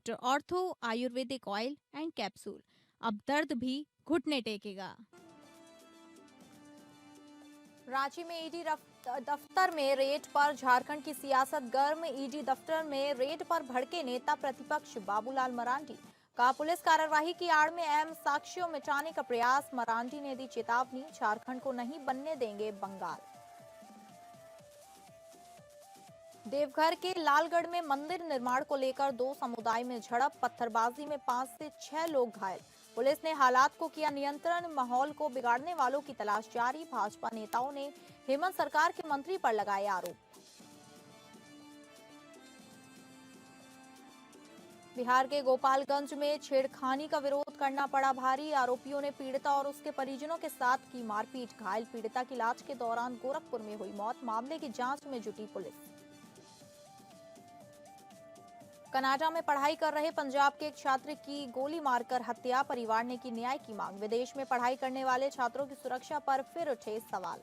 Doctor ortho Ayurvedic oil and capsule. अब दर्द भी घुटने टेकेगा। रांची में ईडी दफ्तर में रेड पर झारखंड की सियासत गर्म। ईडी दफ्तर में रेड पर भड़के नेता प्रतिपक्ष बाबूलाल मरांडी। कहा पुलिस कार्यवाही की आड़ में अहम साक्ष्यों मिटाने का प्रयास। मरांडी ने दी चेतावनी, झारखंड को नहीं बनने देंगे बंगाल। देवघर के लालगढ़ में मंदिर निर्माण को लेकर दो समुदाय में झड़प। पत्थरबाजी में 5 से 6 लोग घायल। पुलिस ने हालात को किया नियंत्रण। माहौल को बिगाड़ने वालों की तलाश जारी। भाजपा नेताओं ने हेमंत सरकार के मंत्री पर लगाए आरोप। बिहार के गोपालगंज में छेड़खानी का विरोध करना पड़ा भारी। आरोपियों ने पीड़िता और उसके परिजनों के साथ की मारपीट। घायल पीड़िता की इलाज के दौरान गोरखपुर में हुई मौत। मामले की जांच में जुटी पुलिस। कनाडा में पढ़ाई कर रहे पंजाब के एक छात्र की गोली मारकर हत्या। परिवार ने की न्याय की मांग। विदेश में पढ़ाई करने वाले छात्रों की सुरक्षा पर फिर उठे सवाल।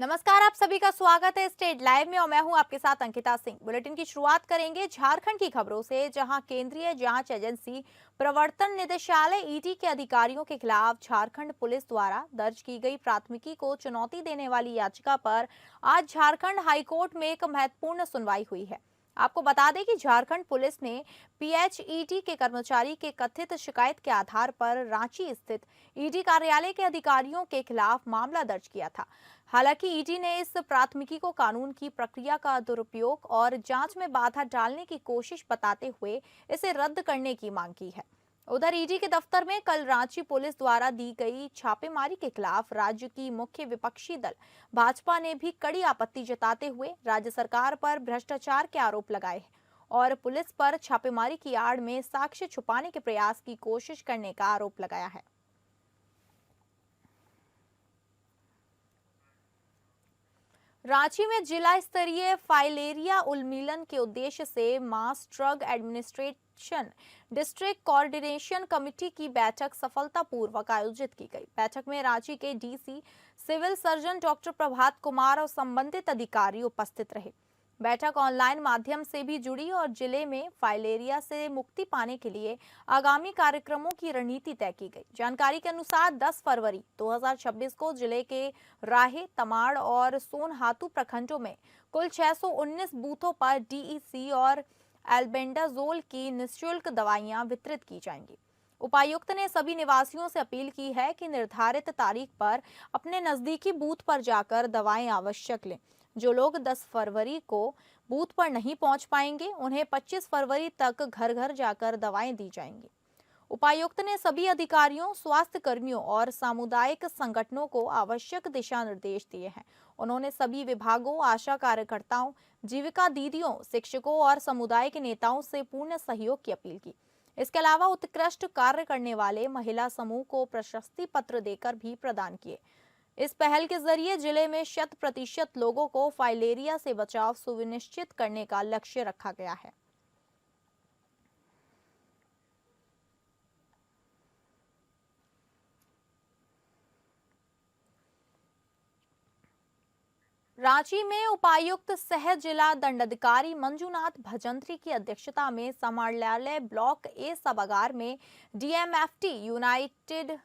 नमस्कार, आप सभी का स्वागत है स्टेट लाइव में और मैं हूं आपके साथ अंकिता सिंह। बुलेटिन की शुरुआत करेंगे झारखंड की खबरों से, जहां केंद्रीय जांच एजेंसी प्रवर्तन निदेशालय ईडी के अधिकारियों के खिलाफ झारखंड पुलिस द्वारा दर्ज की गई प्राथमिकी को चुनौती देने वाली याचिका पर आज झारखंड हाईकोर्ट में एक महत्वपूर्ण सुनवाई हुई है। आपको बता दें कि झारखंड पुलिस ने पीएचईटी के कर्मचारी के कथित शिकायत के आधार पर रांची स्थित ईडी कार्यालय के अधिकारियों के खिलाफ मामला दर्ज किया था। हालांकि ईडी ने इस प्राथमिकी को कानून की प्रक्रिया का दुरुपयोग और जांच में बाधा डालने की कोशिश बताते हुए इसे रद्द करने की मांग की है। उधर ईडी के दफ्तर में कल रांची पुलिस द्वारा दी गई छापेमारी के खिलाफ राज्य की मुख्य विपक्षी दल भाजपा ने भी कड़ी आपत्ति जताते हुए राज्य सरकार पर भ्रष्टाचार के आरोप लगाए हैं और पुलिस पर छापेमारी की आड़ में साक्ष्य छुपाने के प्रयास की कोशिश करने का आरोप लगाया है। रांची में जिला स्तरीय फाइलेरिया उन्मूलन के उद्देश्य से mass drug administration district coordination committee की बैठक सफलतापूर्वक आयोजित की गई। बैठक में रांची के DC civil surgeon doctor Prabhat Kumar और संबंधित अधिकारी उपस्थित रहे। बैठक ऑनलाइन माध्यम से भी जुड़ी और जिले में फाइलेरिया से मुक्ति पाने के लिए आगामी कार्यक्रमों की रणनीति तय की गई। जानकारी के अनुसार 10 फरवरी 2026 को जिले के राहे, तमाड़ और सोनहातू प्रखंडों में कुल 619 बूथों पर डीईसी और एल्बेंडाजोल की निःशुल्क दवाइयां वितरित की जाएंगी। उपायुक्त ने सभी निवासियों से अपील की है कि निर्धारित तारीख पर अपने नजदीकी बूथ पर जाकर दवाएं आवश्यक लें। जो लोग 10 फरवरी को बूथ पर नहीं पहुंच पाएंगे, उन्हें 25 फरवरी तक घर घर जाकर दवाएं दी जाएंगी। उपायुक्त ने सभी अधिकारियों, स्वास्थ्य कर्मियों और सामुदायिक संगठनों को आवश्यक दिशा निर्देश दिए हैं। उन्होंने सभी विभागों, आशा कार्यकर्ताओं, जीविका दीदियों, शिक्षकों और समुदाय के नेताओं से पूर्ण सहयोग की अपील की। इसके अलावा उत्कृष्ट कार्य करने वाले महिला समूह को प्रशस्ति पत्र देकर भी प्रदान किए। इस पहल के जरिए जिले में 100% लोगों को फाइलेरिया से बचाव सुनिश्चित करने का लक्ष्य रखा गया है। रांची में उपायुक्त सह जिला दंडाधिकारी मंजूनाथ भजंत्री की अध्यक्षता में समाहरणालय ब्लॉक ए सभागार में डीएमएफटी, यूनाइटेड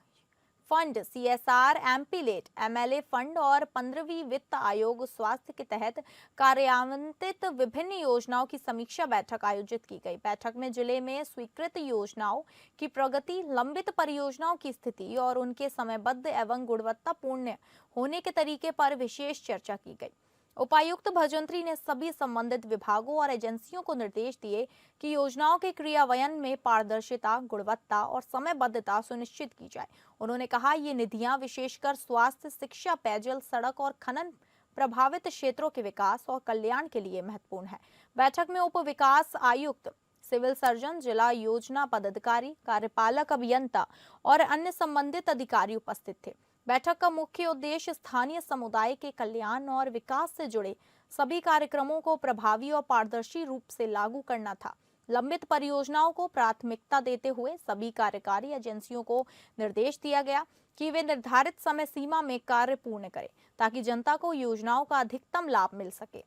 फंड, सीएसआर, एमपीलेट, एमएलए फंड और 15वीं वित्त आयोग स्वास्थ्य के तहत कार्यान्वित विभिन्न योजनाओं की समीक्षा बैठक आयोजित की गई। बैठक में जिले में स्वीकृत योजनाओं की प्रगति, लंबित परियोजनाओं की स्थिति और उनके समयबद्ध एवं गुणवत्तापूर्ण होने के तरीके पर विशेष चर्चा की गई। उपायुक्त भजंत्री ने सभी संबंधित विभागों और एजेंसियों को निर्देश दिए कि योजनाओं के क्रियान्वयन में पारदर्शिता, गुणवत्ता और समयबद्धता सुनिश्चित की जाए। उन्होंने कहा, ये निधियां विशेषकर स्वास्थ्य, शिक्षा, पेयजल, सड़क और खनन प्रभावित क्षेत्रों के विकास और कल्याण के लिए महत्वपूर्ण है। बैठक में उप विकास आयुक्त, सिविल सर्जन, जिला योजना पदाधिकारी, कार्यपालक अभियंता और अन्य संबंधित अधिकारी उपस्थित थे। बैठक का मुख्य उद्देश्य स्थानीय समुदाय के कल्याण और विकास से जुड़े सभी कार्यक्रमों को प्रभावी और पारदर्शी रूप से लागू करना था। लंबित परियोजनाओं को प्राथमिकता देते हुए सभी कार्यकारी एजेंसियों को निर्देश दिया गया कि वे निर्धारित समय सीमा में कार्य पूर्ण करें ताकि जनता को योजनाओं का अधिकतम लाभ मिल सके।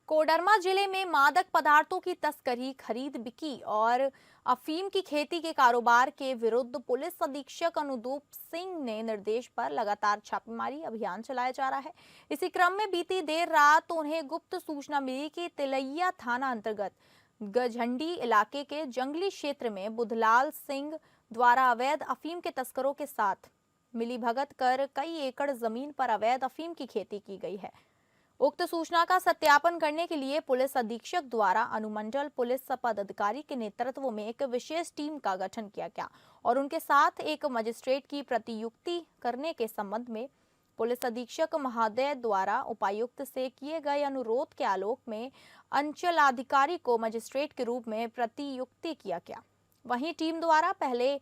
कोडरमा जिले में मादक पदार्थों की तस्करी, खरीद, बिक्री और अफीम की खेती के कारोबार के विरुद्ध पुलिस अधीक्षक अनुदीप सिंह ने निर्देश पर लगातार छापेमारी अभियान चलाया जा रहा है। इसी क्रम में बीती देर रात उन्हें गुप्त सूचना मिली कि तिलैया थाना अंतर्गत गझंडी इलाके के जंगली क्षेत्र में बुधलाल सिंह द्वारा अवैध अफीम के तस्करों के साथ मिलीभगत कर कई एकड़ जमीन पर अवैध अफीम की खेती की गई है। उक्त सूचना का सत्यापन करने के लिए पुलिस अधीक्षक द्वारा अनुमंडल पुलिस पदाधिकारी के नेतृत्व में एक विशेष टीम का गठन किया गया और उनके साथ एक मजिस्ट्रेट की प्रतियुक्ति करने के संबंध में पुलिस अधीक्षक महोदय द्वारा उपायुक्त से किए गए अनुरोध के आलोक में अंचलाधिकारी को मजिस्ट्रेट के रूप में प्रतियुक्ति किया गया। वहीं टीम द्वारा पहले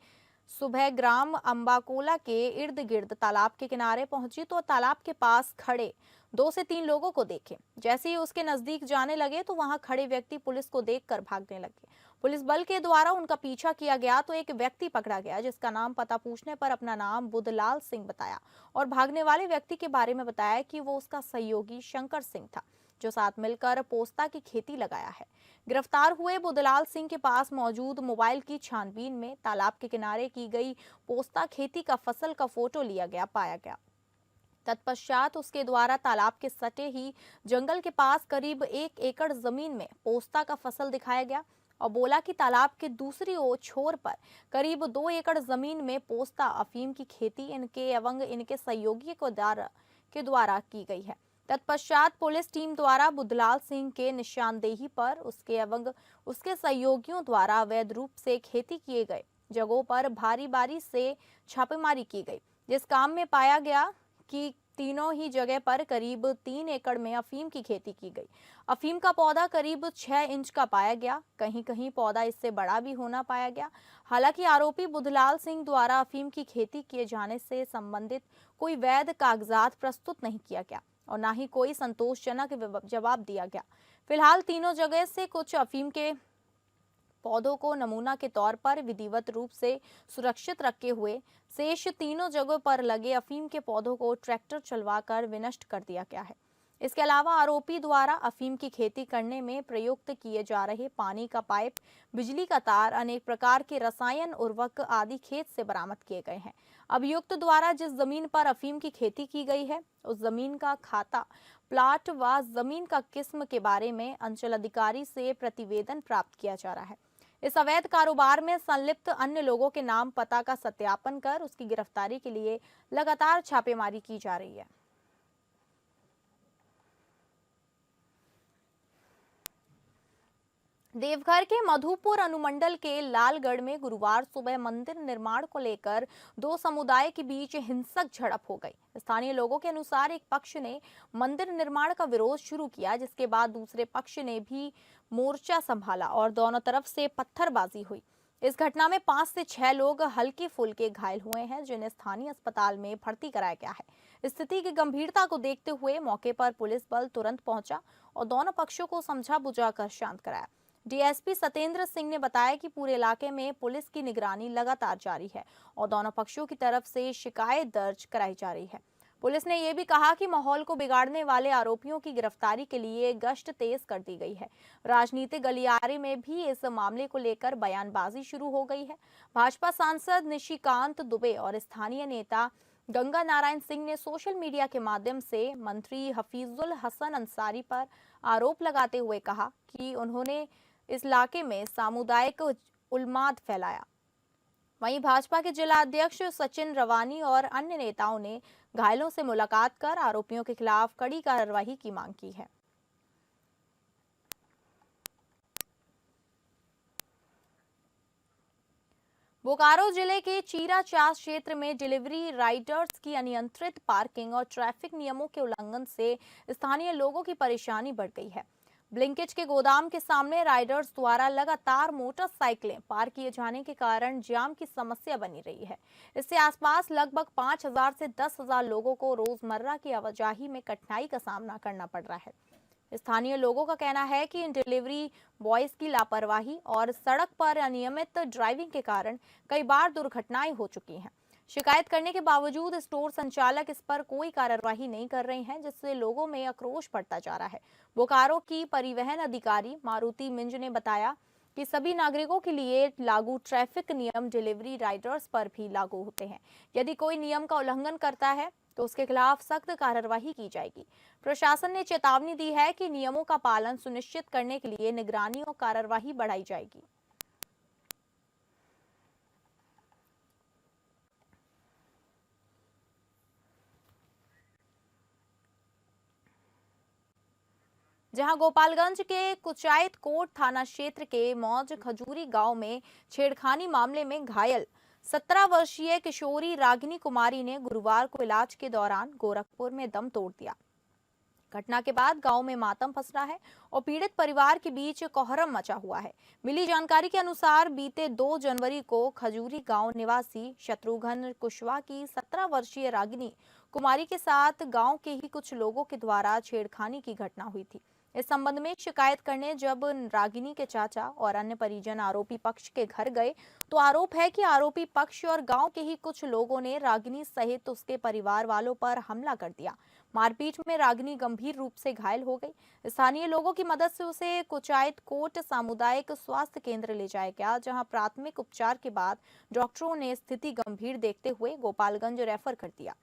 सुबह ग्राम अंबाकोला के इर्द गिर्द तालाब के किनारे पहुंची तो तालाब के पास खड़े 2 से 3 लोगों को देखे। जैसे ही उसके नजदीक जाने लगे तो वहां खड़े व्यक्ति पुलिस को देखकर भागने लगे। पुलिस बल के द्वारा उनका पीछा किया गया तो एक व्यक्ति पकड़ा गया जिसका नाम पता पूछने पर अपना नाम बुधलाल सिंह बताया और भागने वाले व्यक्ति के बारे में बताया कि वो उसका सहयोगी शंकर सिंह था जो साथ मिलकर पोस्ता की खेती लगाया है। गिरफ्तार हुए बुधलाल सिंह के पास मौजूद मोबाइल की छानबीन में तालाब के किनारे की गई पोस्ता खेती का फसल का फोटो लिया गया पाया गया। तत्पश्चात उसके द्वारा तालाब के सटे ही जंगल के पास करीब 1 एकड़ जमीन में पोस्ता का फसल दिखाया गया और बोला कि तालाब के दूसरी ओर छोर पर करीब 2 एकड़ जमीन में पोस्ता अफीम की खेती इनके एवं इनके सहयोगी के द्वारा की गई है। तत्पश्चात पुलिस टीम द्वारा बुधलाल सिंह के निशानदेही पर उसके एवं उसके सहयोगियों द्वारा अवैध रूप से खेती किए गए जगहों पर भारी बारी से छापेमारी की गई, जिस काम में पाया गया कि तीनों ही जगह पर करीब 3 एकड़ में अफीम की खेती की गई। अफीम का पौधा करीब 6 इंच का पाया गया, कहीं कहीं पौधा इससे बड़ा भी होना पाया गया। हालांकि आरोपी बुधलाल सिंह द्वारा अफीम की खेती किए जाने से संबंधित कोई वैध कागजात प्रस्तुत नहीं किया गया और न ही कोई संतोषजनक जवाब दिया गया। फिलहाल तीनों जगह से कुछ अफीम के पौधों को नमूना के तौर पर विधिवत रूप से सुरक्षित रखे हुए शेष तीनों जगहों पर लगे अफीम के पौधों को ट्रैक्टर चलवाकर विनष्ट कर दिया गया है। इसके अलावा आरोपी द्वारा अफीम की खेती करने में प्रयुक्त किए जा रहे पानी का पाइप, बिजली का तार, अनेक प्रकार के रसायन उर्वरक आदि खेत से बरामद किए गए हैं। अभियुक्त द्वारा जिस जमीन पर अफीम की खेती की गई है उस जमीन का खाता, प्लाट व जमीन का किस्म के बारे में अंचल अधिकारी से प्रतिवेदन प्राप्त किया जा रहा है। इस अवैध कारोबार में संलिप्त अन्य लोगों के नाम पता का सत्यापन कर उसकी गिरफ्तारी के लिए लगातार छापेमारी की जा रही है। देवघर के मधुपुर अनुमंडल के लालगढ़ में गुरुवार सुबह मंदिर निर्माण को लेकर 2 समुदाय के बीच हिंसक झड़प हो गई। स्थानीय लोगों के अनुसार एक पक्ष ने मंदिर निर्माण का विरोध शुरू किया, जिसके बाद दूसरे पक्ष ने भी मोर्चा संभाला और दोनों तरफ से पत्थरबाजी हुई। इस घटना में 5 से 6 लोग हल्के फुल्के घायल हुए हैं, जिन्हें स्थानीय अस्पताल में भर्ती कराया गया है। स्थिति की गंभीरता को देखते हुए मौके पर पुलिस बल तुरंत पहुंचा और दोनों पक्षों को समझा बुझाकर शांत कराया। डीएसपी सतेंद्र सिंह ने बताया कि पूरे इलाके में पुलिस की निगरानी लगातार जारी है और दोनों पक्षों की तरफ से शिकायत दर्ज कराई जा रही है। पुलिस ने यह भी कहा कि माहौल को बिगाड़ने वाले आरोपियों की गिरफ्तारी के लिए गश्त तेज कर दी गई है। राजनीतिक गलियारे में भी इस मामले को लेकर बयानबाजी शुरू हो गई है। भाजपा सांसद निशिकांत दुबे और स्थानीय नेता गंगा नारायण सिंह ने सोशल मीडिया के माध्यम से मंत्री हफीजुल हसन अंसारी पर आरोप लगाते हुए कहा कि उन्होंने इस इलाके में सामुदायिक उन्माद फैलाया। वहीं भाजपा के जिला अध्यक्ष सचिन रवानी और अन्य नेताओं ने घायलों से मुलाकात कर आरोपियों के खिलाफ कड़ी कार्रवाई की मांग की है। बोकारो जिले के चीराचास क्षेत्र में डिलीवरी राइडर्स की अनियंत्रित पार्किंग और ट्रैफिक नियमों के उल्लंघन से स्थानीय लोगों की परेशानी बढ़ गई है। ब्लिंकेज के गोदाम के सामने राइडर्स द्वारा लगातार मोटरसाइकिलें पार किए जाने के कारण जाम की समस्या बनी रही है। इससे आसपास लगभग 5,000 से 10,000 लोगों को रोजमर्रा की आवाजाही में कठिनाई का सामना करना पड़ रहा है। स्थानीय लोगों का कहना है कि इन डिलीवरी बॉयज की लापरवाही और सड़क पर अनियमित ड्राइविंग के कारण कई बार दुर्घटनाएं हो चुकी हैं। शिकायत करने के बावजूद स्टोर संचालक इस पर कोई कार्रवाई नहीं कर रहे हैं, जिससे लोगों में आक्रोश बढ़ता जा रहा है। बोकारो की परिवहन अधिकारी मारुति मिंज ने बताया कि सभी नागरिकों के लिए लागू ट्रैफिक नियम डिलीवरी राइडर्स पर भी लागू होते हैं। यदि कोई नियम का उल्लंघन करता है तो उसके खिलाफ सख्त कार्रवाई की जाएगी। प्रशासन ने चेतावनी दी है कि नियमों का पालन सुनिश्चित करने के लिए निगरानी और कार्रवाई बढ़ाई जाएगी। जहां गोपालगंज के कुचायत कोट थाना क्षेत्र के मौज खजूरी गांव में छेड़खानी मामले में घायल 17 वर्षीय किशोरी रागिनी कुमारी ने गुरुवार को इलाज के दौरान गोरखपुर में दम तोड़ दिया। घटना के बाद गांव में मातम पसरा रहा है और पीड़ित परिवार के बीच कोहराम मचा हुआ है। मिली जानकारी के अनुसार बीते 2 जनवरी को खजूरी गांव निवासी शत्रुघ्न कुशवाहा की 17 वर्षीय रागिनी कुमारी के साथ गांव के ही कुछ लोगों के द्वारा छेड़खानी की घटना हुई थी। इस संबंध में शिकायत करने जब रागिनी के चाचा और अन्य परिजन आरोपी पक्ष के घर गए तो आरोप है कि आरोपी पक्ष और गांव के ही कुछ लोगों ने रागिनी सहित उसके परिवार वालों पर हमला कर दिया। मारपीट में रागिनी गंभीर रूप से घायल हो गई। स्थानीय लोगों की मदद से उसे कुचायत कोट सामुदायिक स्वास्थ्य केंद्र ले जाया गया, जहां प्राथमिक उपचार के बाद डॉक्टरों ने स्थिति गंभीर देखते हुए गोपालगंज रेफर कर दिया।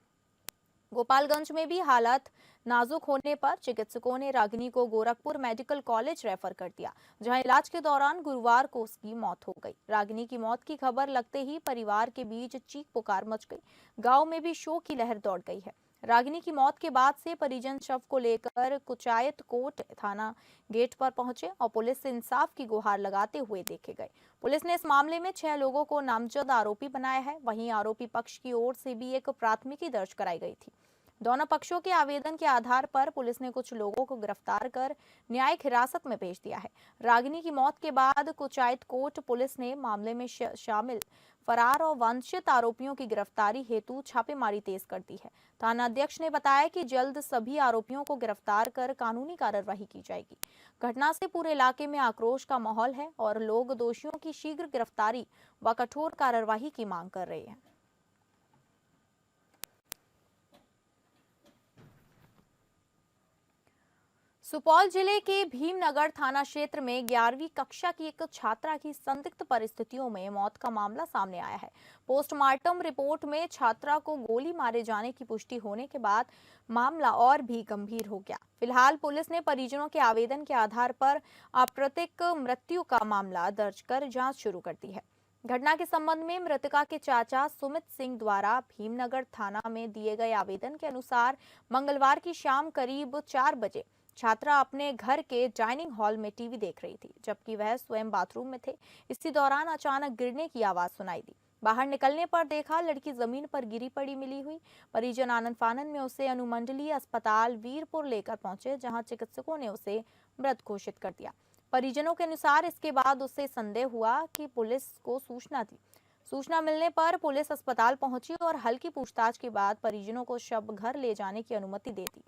गोपालगंज में भी हालत नाजुक होने पर चिकित्सकों ने रागिनी को गोरखपुर मेडिकल कॉलेज रेफर कर दिया, जहां इलाज के दौरान गुरुवार को उसकी मौत हो गई। रागिनी की मौत की खबर लगते ही परिवार के बीच चीख पुकार मच गई। गांव में भी शोक की लहर दौड़ गई है। रागिनी की मौत के बाद से परिजन शव को लेकर कुचायत कोट थाना गेट पर पहुंचे और पुलिस से इंसाफ की गुहार लगाते हुए देखे गए। पुलिस ने इस मामले में 6 लोगों को नामजद आरोपी बनाया है। वहीं आरोपी पक्ष की ओर से भी एक प्राथमिकी दर्ज कराई गई थी। दोनों पक्षों के आवेदन के आधार पर पुलिस ने कुछ लोगों को गिरफ्तार कर न्यायिक हिरासत में भेज दिया है। रागिनी की मौत के बाद कुचायत कोट पुलिस ने मामले में शामिल फरार और वांछित आरोपियों की गिरफ्तारी हेतु छापेमारी तेज कर दी है। थाना अध्यक्ष ने बताया कि जल्द सभी आरोपियों को गिरफ्तार कर कानूनी कार्रवाई की जाएगी। घटना से पूरे इलाके में आक्रोश का माहौल है और लोग दोषियों की शीघ्र गिरफ्तारी व कठोर कार्रवाई की मांग कर रहे हैं। सुपौल जिले के भीमनगर थाना क्षेत्र में 11वीं कक्षा की एक छात्रा की संदिग्ध परिस्थितियों में मौत का मामला सामने आया है। पोस्टमार्टम रिपोर्ट में छात्रा को गोली मारे जाने की पुष्टि होने के बाद मामला और भी गंभीर हो गया। फिलहाल पुलिस ने परिजनों के आवेदन के आधार पर आपराधिक मृत्यु का मामला दर्ज कर जांच शुरू कर दी है। घटना के संबंध में मृतका के चाचा सुमित सिंह द्वारा भीमनगर थाना में दिए गए आवेदन के अनुसार मंगलवार की शाम करीब 4 बजे छात्रा अपने घर के डाइनिंग हॉल में टीवी देख रही थी, जबकि वह स्वयं बाथरूम में थे। इसी दौरान अचानक गिरने की आवाज सुनाई दी। बाहर निकलने पर देखा लड़की जमीन पर गिरी पड़ी मिली हुई। परिजन आनंद फानन में उसे अनुमंडलीय अस्पताल वीरपुर लेकर पहुंचे, जहां चिकित्सकों ने उसे मृत घोषित कर दिया। परिजनों के अनुसार इसके बाद उससे संदेह हुआ कि पुलिस को सूचना दी। सूचना मिलने पर पुलिस अस्पताल पहुंची और हल्की पूछताछ के बाद परिजनों को शव घर ले जाने की अनुमति दे दी।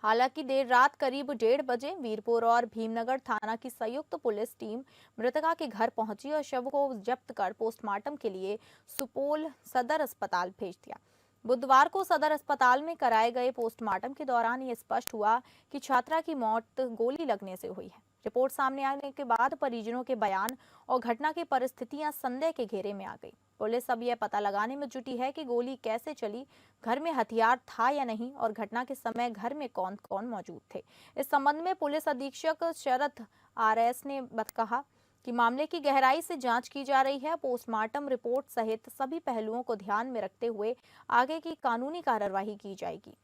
हालांकि देर रात करीब 1:30 बजे वीरपुर और भीमनगर थाना की संयुक्त पुलिस टीम मृतका के घर पहुंची और शव को जब्त कर पोस्टमार्टम के लिए सुपौल सदर अस्पताल भेज दिया। बुधवार को सदर अस्पताल में कराए गए पोस्टमार्टम के दौरान ये स्पष्ट हुआ कि छात्रा की मौत गोली लगने से हुई है। रिपोर्ट सामने आने के बाद परिजनों के बयान और घटना की परिस्थितियां संदेह के घेरे में आ गई। पुलिस अब यह पता लगाने में जुटी है कि गोली कैसे चली, घर में हथियार था या नहीं और घटना के समय घर में कौन कौन मौजूद थे। इस संबंध में पुलिस अधीक्षक शरद आरएस ने कहा कि मामले की गहराई से जांच की जा रही है। पोस्टमार्टम रिपोर्ट सहित सभी पहलुओं को ध्यान में रखते हुए आगे की कानूनी कार्रवाई की जाएगी।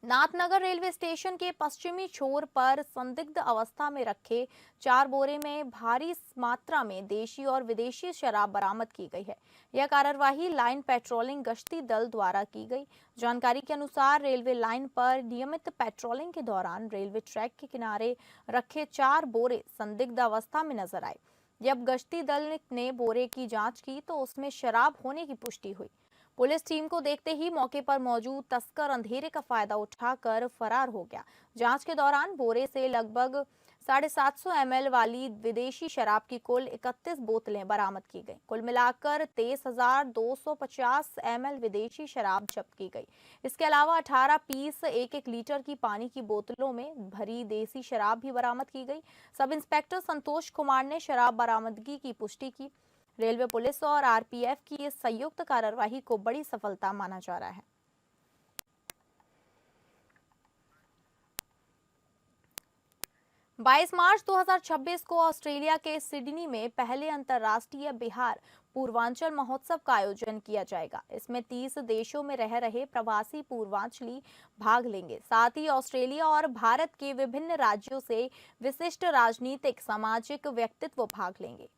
नाथनगर रेलवे स्टेशन के पश्चिमी छोर पर संदिग्ध अवस्था में रखे 4 बोरे में भारी मात्रा में देशी और विदेशी शराब बरामद की गई है। यह कार्रवाई लाइन पेट्रोलिंग गश्ती दल द्वारा की गई। जानकारी के अनुसार रेलवे लाइन पर नियमित पेट्रोलिंग के दौरान रेलवे ट्रैक के किनारे रखे 4 बोरे संदिग्ध अवस्था में नजर आए। जब गश्ती दल ने बोरे की जांच की तो उसमें शराब होने की पुष्टि हुई। पुलिस टीम को देखते ही मौके पर मौजूद तस्कर अंधेरे का फायदा उठाकर फरार हो गया। जांच के दौरान बोरे से लगभग 750 ml वाली विदेशी शराब की कुल 31 बोतलें बरामद की गई। कुल मिलाकर 23,250 ml विदेशी शराब जब्त की गई। इसके अलावा 18 पीस 1-1 लीटर की पानी की बोतलों में भरी देसी शराब भी बरामद की गई। सब इंस्पेक्टर संतोष कुमार ने शराब बरामदगी की पुष्टि की। रेलवे पुलिस और आरपीएफ की इस संयुक्त कार्रवाई को बड़ी सफलता माना जा रहा है। बाईस मार्च 2026 को ऑस्ट्रेलिया के सिडनी में पहले अंतर्राष्ट्रीय बिहार पूर्वांचल महोत्सव का आयोजन किया जाएगा। इसमें 30 देशों में रह रहे प्रवासी पूर्वांचली भाग लेंगे। साथ ही ऑस्ट्रेलिया और भारत के विभिन्न राज्यों से विशिष्ट राजनीतिक सामाजिक व्यक्तित्व भाग लेंगे।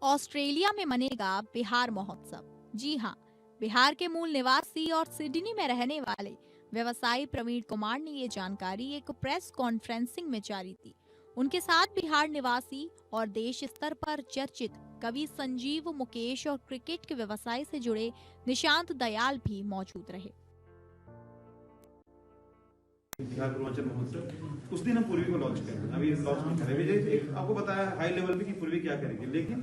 ऑस्ट्रेलिया में मनेगा बिहार महोत्सव। जी हाँ, बिहार के मूल निवासी और सिडनी में रहने वाले व्यवसायी प्रवीण कुमार ने ये जानकारी एक प्रेस कॉन्फ्रेंसिंग में जारी की। उनके साथ बिहार निवासी और देश स्तर पर चर्चित कवि संजीव मुकेश और क्रिकेट के व्यवसाय से जुड़े निशांत दयाल भी मौजूद रहे। बिहार पूर्वांचल महोत्सव उस दिन हम पूर्वी को लॉन्च करेंगे। अभी लॉन्च नहीं करेंगे, एक आपको बताया हाई लेवल पे कि पूर्वी क्या करेंगे, लेकिन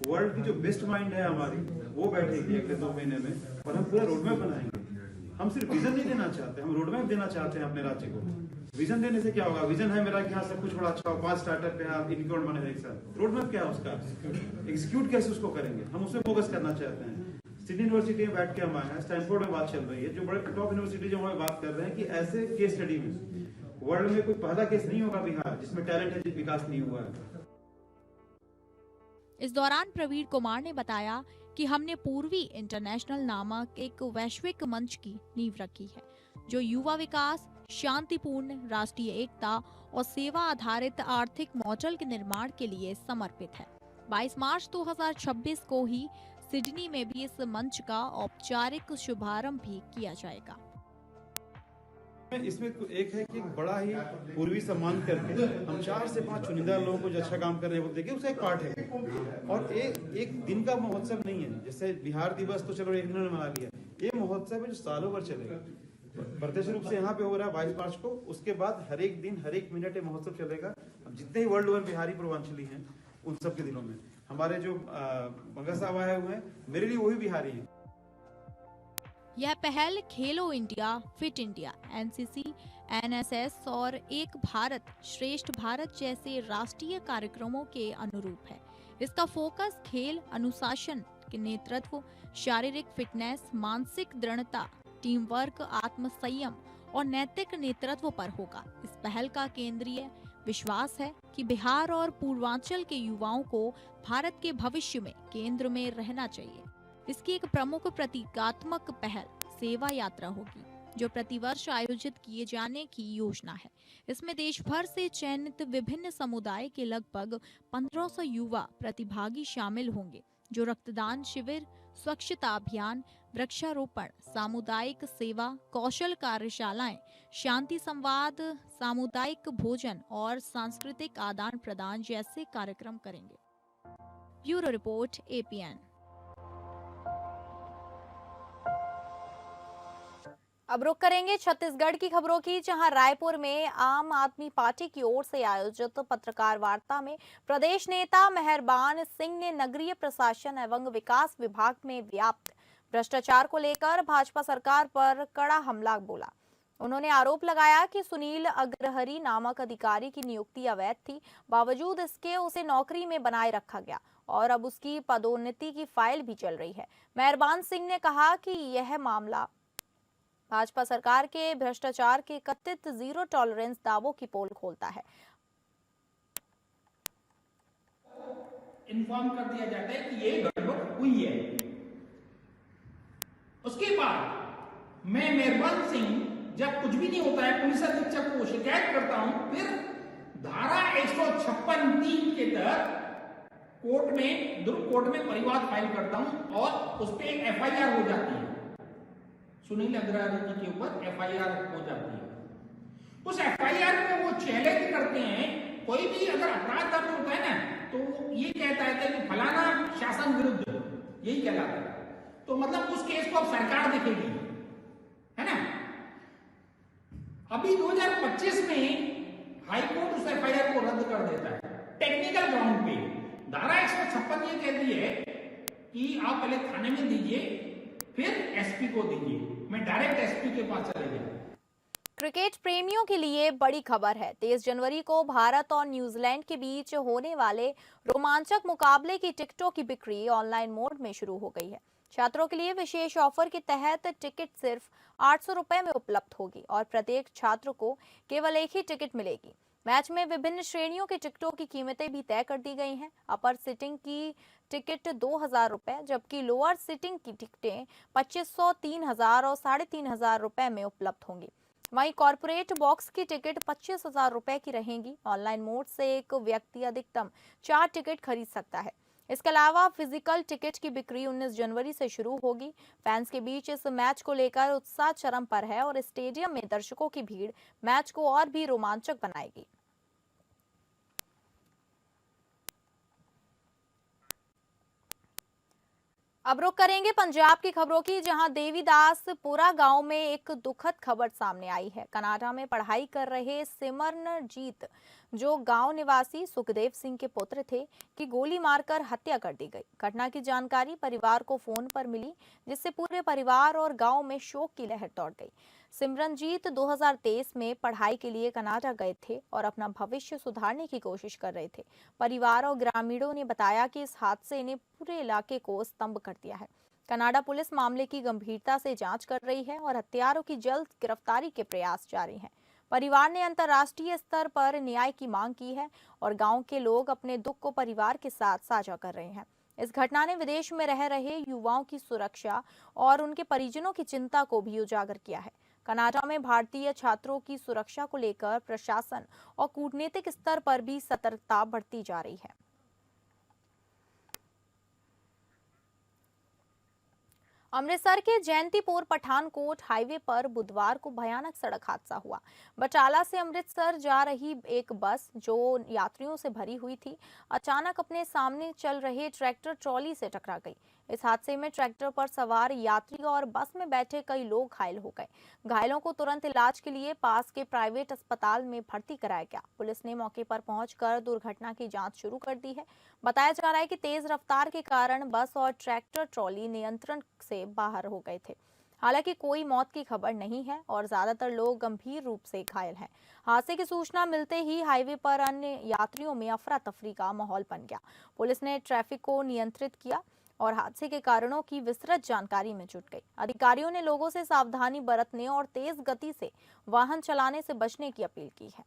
वर्ल्ड की जो बेस्ट माइंड है हमारी वो बैठेगी 1-2 महीने में और हम पूरा रोड मैप बनाएंगे। हम सिर्फ विजन नहीं देना चाहते, हम रोड मैप देना चाहते हैं अपने राज्य को। विजन देने से क्या होगा? विजन है मेरा कि यहाँ सब कुछ बड़ा अच्छा हो, 5 स्टार्टअप है, आप यूनिकॉर्न बने एक साथ। रोड मैप क्या है उसका, एग्जीक्यूट कैसे उसको करेंगे, हम उसमें फोकस करना चाहते हैं। सिडनी यूनिवर्सिटी में बैठ के हम आए हैं, स्टैनफोर्ड में बात चल रही है, जो बड़े टॉप यूनिवर्सिटी जो हमें बात कर रहे हैं कि ऐसे केस स्टडी में वर्ल्ड में कोई पहला केस नहीं होगा बिहार जिसमें टैलेंट है, विकास नहीं हुआ है। इस दौरान प्रवीण कुमार ने बताया कि हमने पूर्वी इंटरनेशनल नामक एक वैश्विक मंच की नींव रखी है, जो युवा विकास, शांतिपूर्ण राष्ट्रीय एकता और सेवा आधारित आर्थिक मॉडल के निर्माण के लिए समर्पित है। 22 मार्च 2026 को ही सिडनी में भी इस मंच का औपचारिक शुभारंभ भी किया जाएगा। इसमें एक है कि बड़ा ही पूर्वी सम्मान करके हम 4 से 5 चुनिंदा लोगों को जो अच्छा काम कर रहे हैं वो देखिए, उसका एक पार्ट है। और एक दिन का महोत्सव नहीं है, जैसे बिहार दिवस तो चलो एक दिन में मना लिया, ये महोत्सव है जो सालों भर चलेगा। प्रत्यक्ष रूप से यहाँ पे हो रहा है 22 मार्च को, उसके बाद हर एक दिन हर एक मिनट ये महोत्सव चलेगा। अब जितने ही वर्ल्ड ओवर बिहारी पूर्वांचली हैं उन सब के दिनों में हमारे जो मंगा साहब आए हुए हैं, मेरे लिए वही बिहारी हैं। यह पहल खेलो India, fit India, NCC, NSS और एक भारत श्रेष्ठ भारत जैसे राष्ट्रीय कार्यक्रमों के अनुरूप है। इसका फोकस खेल, अनुशासन के नेतृत्व, शारीरिक फिटनेस, मानसिक दृढ़ता, टीम वर्क, आत्मसंयम और नैतिक नेतृत्व पर होगा। इस पहल का केंद्रीय विश्वास है कि बिहार और पूर्वांचल के युवाओं को भारत के भविष्य में केंद्र में रहना चाहिए। इसकी एक प्रमुख प्रतीकात्मक पहल सेवा यात्रा होगी, जो प्रतिवर्ष आयोजित किए जाने की योजना है। इसमें देश भर से चयनित विभिन्न समुदाय के लगभग 1500 युवा प्रतिभागी शामिल होंगे, जो रक्तदान शिविर, स्वच्छता अभियान, वृक्षारोपण, सामुदायिक सेवा, कौशल कार्यशालाएं, शांति संवाद, सामुदायिक भोजन और सांस्कृतिक आदान प्रदान जैसे कार्यक्रम करेंगे। Bureau report, APN. अब रुक करेंगे छत्तीसगढ़ की खबरों की, जहां रायपुर में आम आदमी पार्टी की ओर से आयोजित पत्रकार वार्ता में प्रदेश नेता मेहरबान सिंह ने नगरीय प्रशासन एवं विकास विभाग में व्याप्त भ्रष्टाचार को लेकर भाजपा सरकार पर कड़ा हमला बोला। उन्होंने आरोप लगाया कि सुनील अग्रहरी नामक अधिकारी की नियुक्ति अवैध थी, बावजूद इसके उसे नौकरी में बनाए रखा गया और अब उसकी पदोन्नति की फाइल भी चल रही है। मेहरबान सिंह ने कहा कि यह मामला भाजपा सरकार के भ्रष्टाचार के कथित जीरो टॉलरेंस दावों की पोल खोलता है। इन्फॉर्म कर दिया जाता है कि ये गड़बड़ हुई है। उसके बाद मैं मेहरबान सिंह जब कुछ भी नहीं होता है पुलिस अधीक्षक को शिकायत करता हूं, फिर धारा 156(3) के तहत दुर्ग कोर्ट में परिवाद फाइल करता हूं और उस पर FIR हो जाती है। सुनील अग्रवाल जी के ऊपर FIR हो जाती है। उस FIR को वो चैलेंज करते हैं। कोई भी अगर अपराध दर्ज होता है ना तो ये कहता है कि फलाना शासन विरुद्ध, यही कहलाता है। तो मतलब उस केस को अब सरकार देखेगी, है ना। अभी 2025 में हाईकोर्ट उस FIR को रद्द कर देता है टेक्निकल ग्राउंड पे। धारा 156 ये कहती है कि आप पहले थाने में दीजिए, फिर SP को दीजिए। मैं डायरेक्ट SP के पास चले गया। क्रिकेट प्रेमियों के लिए बड़ी खबर है। 23 जनवरी को भारत और न्यूजीलैंड के बीच होने वाले रोमांचक मुकाबले की टिकटों की बिक्री ऑनलाइन मोड में शुरू हो गई है। छात्रों के लिए विशेष ऑफर के तहत टिकट सिर्फ 800 रुपए में उपलब्ध होगी और प्रत्येक छात्र को केवल एक ही टिकट मिलेगी। मैच में विभिन्न श्रेणियों के टिकटों की कीमतें भी तय कर दी गई हैं। अपर सिटिंग की टिकट 2000 रुपए, जबकि लोअर सिटिंग की टिकटें 2500, 3000 और 3500 रुपए में उपलब्ध होंगी। वहीं कॉर्पोरेट बॉक्स की टिकट 25,000 रुपए की रहेंगी। ऑनलाइन मोड से एक व्यक्ति अधिकतम 4 टिकट खरीद सकता है। इसके अलावा फिजिकल टिकट की बिक्री 19 जनवरी से शुरू होगी। फैंस के बीच इस मैच को लेकर उत्साह चरम पर है और स्टेडियम में दर्शकों की भीड़ मैच को और भी रोमांचक बनाएगी। अब रुक करेंगे पंजाब की खबरों की, जहां देवीदासपुरा गांव में एक दुखद खबर सामने आई है। कनाडा में पढ़ाई कर रहे सिमरनजीत, जो गांव निवासी सुखदेव सिंह के पुत्र थे, की गोली मारकर हत्या कर दी गई। घटना की जानकारी परिवार को फोन पर मिली, जिससे पूरे परिवार और गांव में शोक की लहर दौड़ गई। सिमरनजीत 2023 में पढ़ाई के लिए कनाडा गए थे और अपना भविष्य सुधारने की कोशिश कर रहे थे। परिवार और ग्रामीणों ने बताया कि इस हादसे ने पूरे इलाके को स्तब्ध कर दिया है। कनाडा पुलिस मामले की गंभीरता से जांच कर रही है और हत्यारों की जल्द गिरफ्तारी के प्रयास जारी हैं। परिवार ने अंतर्राष्ट्रीय स्तर पर न्याय की मांग की है और गांव के लोग अपने दुख को परिवार के साथ साझा कर रहे हैं। इस घटना ने विदेश में रह रहे युवाओं की सुरक्षा और उनके परिजनों की चिंता को भी उजागर किया है। कनाडा में भारतीय छात्रों की सुरक्षा को लेकर प्रशासन और कूटनीतिक स्तर पर भी सतर्कता बढ़ती जा रही है। अमृतसर के जयंतीपुर पठानकोट हाईवे पर बुधवार को भयानक सड़क हादसा हुआ। बटाला से अमृतसर जा रही एक बस, जो यात्रियों से भरी हुई थी, अचानक अपने सामने चल रहे ट्रैक्टर ट्रॉली से टकरा गई। इस हादसे में ट्रैक्टर पर सवार यात्री और बस में बैठे कई लोग घायल हो गए। घायलों को तुरंत इलाज के लिए पास के प्राइवेट अस्पताल में भर्ती कराया गया। पुलिस ने मौके पर पहुंचकर दुर्घटना की जांच शुरू कर दी है। बताया जा रहा है कि तेज रफ्तार के कारण बस और ट्रैक्टर ट्रॉली नियंत्रण से बाहर हो गए थे। हालांकि कोई मौत की खबर नहीं है और ज्यादातर लोग गंभीर रूप से घायल हैं। हादसे की सूचना मिलते ही हाईवे पर अन्य यात्रियों में अफरा तफरी का माहौल बन गया। पुलिस ने ट्रैफिक को नियंत्रित किया और हादसे के कारणों की विस्तृत जानकारी में जुट गई। अधिकारियों ने लोगों से सावधानी बरतने और तेज गति से वाहन चलाने से बचने की अपील की है।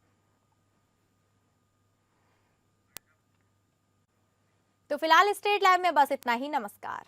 तो फिलहाल स्टेट लाइव में बस इतना ही। नमस्कार।